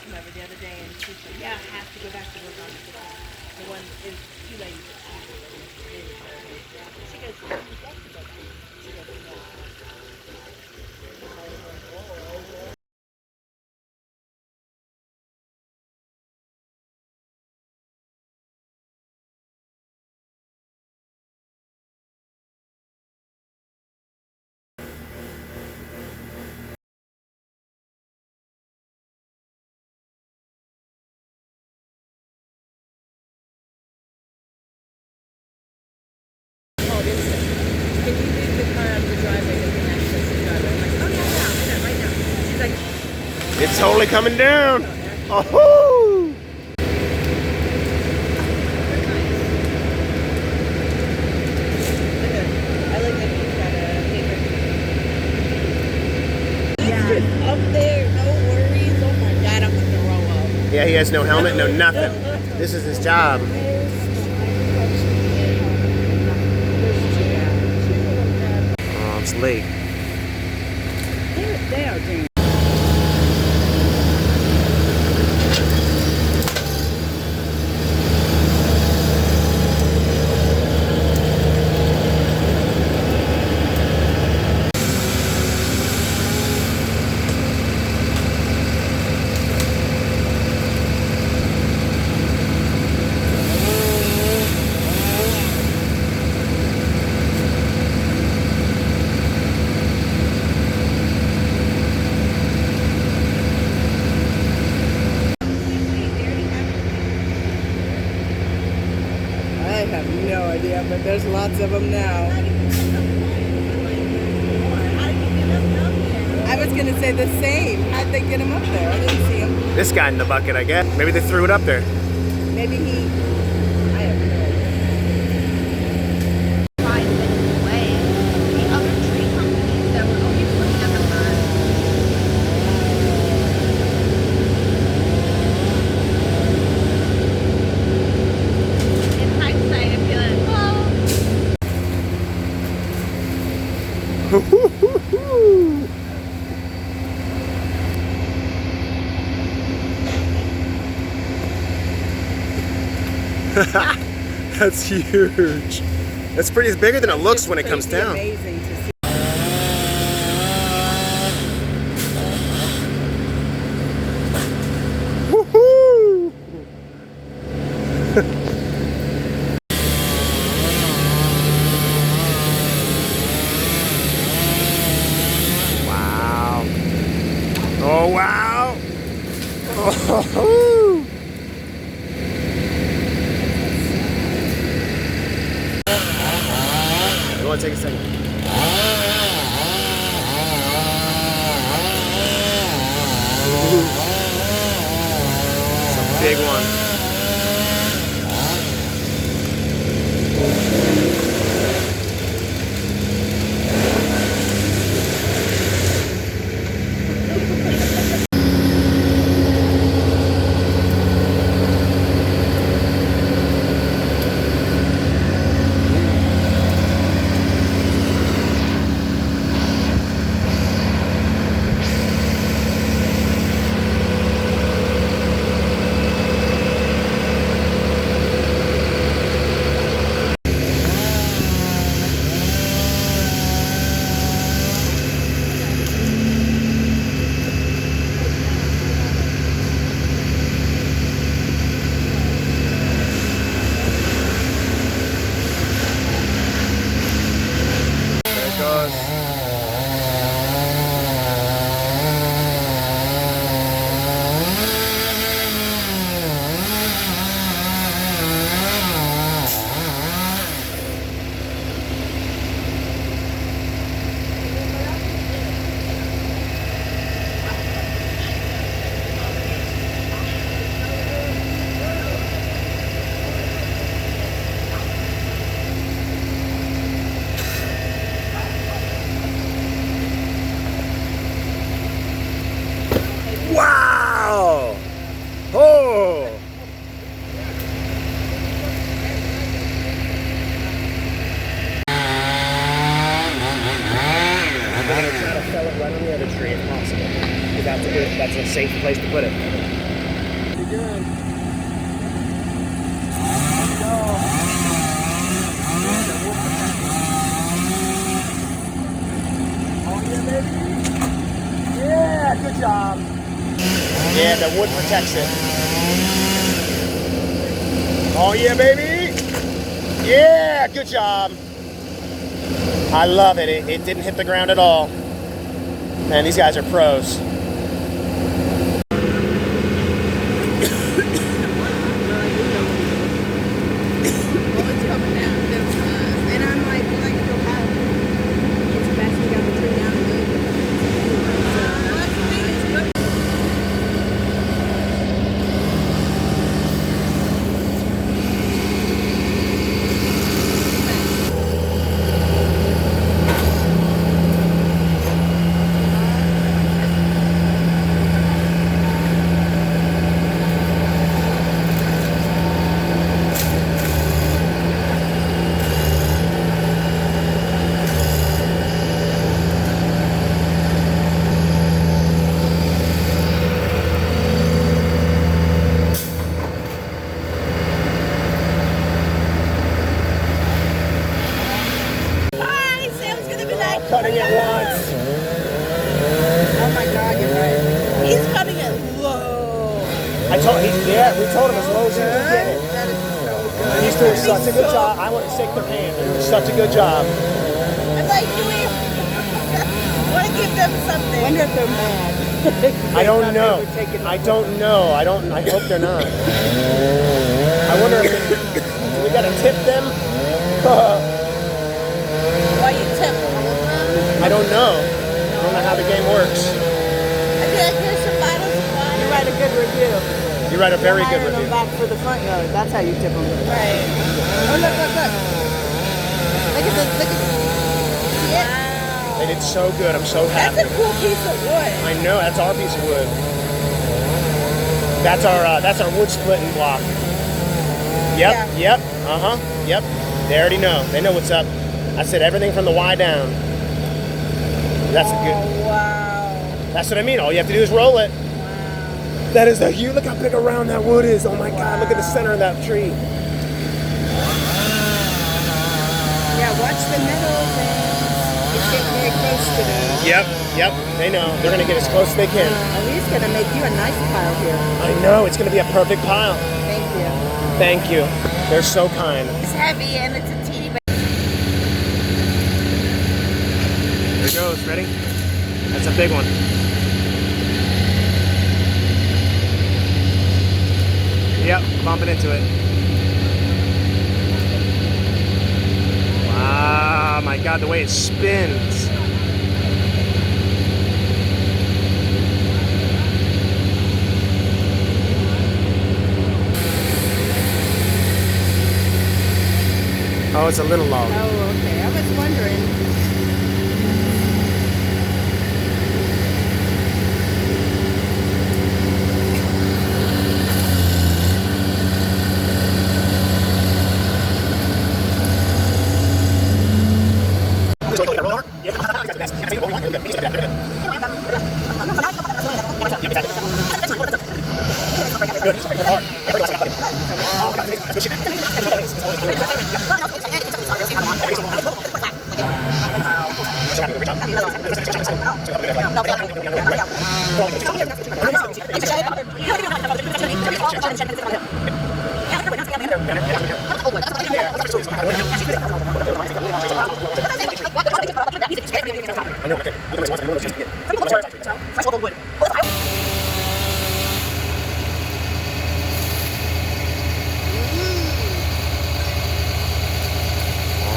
whomever the other day, and she's like, yeah, I have to go back to work on it. The one is too late. She goes, you have to go back. She goes, yeah. Can you leave the car out of the driveway that can access the driveway? I'm like, oh yeah, right now. She's like, It's totally coming down. Oh! I like that he's got a paper. Yeah. Up there, no worries. Oh my god, I'm gonna roll up. Yeah, he has no helmet, no nothing. This is his job. Oh, it's late. They are doing. I have no idea, but there's lots of them now. I was gonna say the same. How'd they get him up there? I didn't see him. This guy in the bucket, I guess. Maybe they threw it up there. Maybe he. I have no idea. 5 minutes away, the other tree companies that were only putting up a sign. In hindsight, I feel like, That's huge. That's pretty bigger than it looks when it comes Crazy down. Amazing to see. Woohoo! Wow. Oh, wow. Oh. You want to take a second? It's a big one. There it goes. Wow! Oh! We're gonna try to fell it right on the other tree if possible, because that's a safe place to put it. good. Let's go. Oh yeah, baby. Yeah, good job. Yeah, the wood protects it. Oh yeah, baby. Yeah, good job. I love it. It didn't hit the ground at all. Man, these guys are pros. Cutting it once. Oh my God, you're right. He's cutting it low. We told him as low as he can get it. That is so good. And he's doing such a good job. I want to shake their hand. They're doing such a good job. I'm like, do we want to give them something? I wonder if they're mad. I don't know. I don't know. I hope they're not. I wonder if we got to tip them. Why you tip them? I don't know. I don't know how the game works. I feel like here's some vital supply. You write a good review. You write a very good Hiring review. them back for the front yard. That's how you tip them. Right. Oh, look. Look at this. Look at this. See it? Wow. They did so good. I'm so happy. That's a cool piece of wood. I know. That's our piece of wood. That's our wood splitting block. Yep. Yeah. Yep. Yep. They already know. They know what's up. I said everything from the Y down. That's good. Wow. That's what I mean. All you have to do is roll it. Wow. That is the huge. Look how big around that wood is. Oh my God! Look at the center of that tree. Yeah, watch the middle things. It's getting very close to them. Yep. They know. They're gonna get as close as they can. Ali's gonna make you a nice pile here. I know. It's gonna be a perfect pile. Thank you. Thank you. They're so kind. It's heavy and it's a teeny bit. There it goes. Ready? That's a big one. Yep, bumping into it. Wow, my God, the way it spins. Oh, it's a little long. Oh, okay. I was wondering.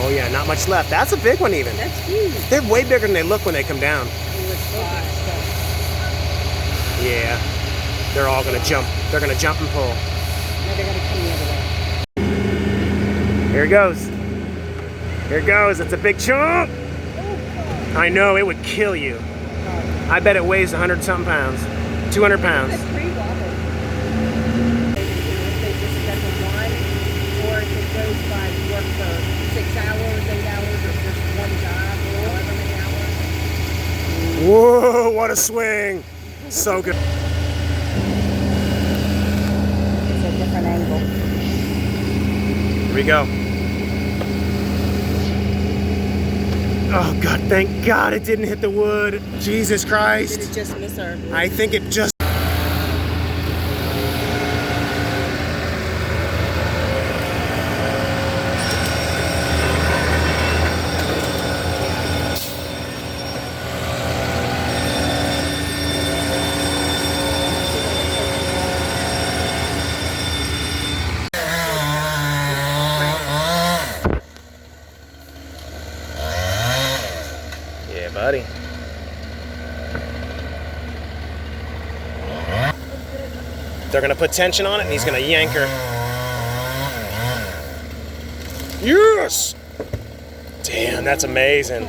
Oh yeah, not much left. That's a big one even. That's huge. They're way bigger than they look when they come down. Yeah, they're all gonna jump. They're gonna jump and pull. Now they're gonna come the other way. Here it goes. Here it goes. It's a big chunk. I know, it would kill you. I bet it weighs 100-something pounds. 200 pounds. It's pretty wobbly. If they just schedule one, or if it goes by work for 6 hours, 8 hours, or just one job, however many hours. Whoa, what a swing. So good. different angle. Here we go. Oh God, thank God it didn't hit the wood. Jesus Christ. Did it just miss her? I think it just... Yeah, buddy. They're gonna put tension on it and he's gonna yank her. Yes! Damn, that's amazing.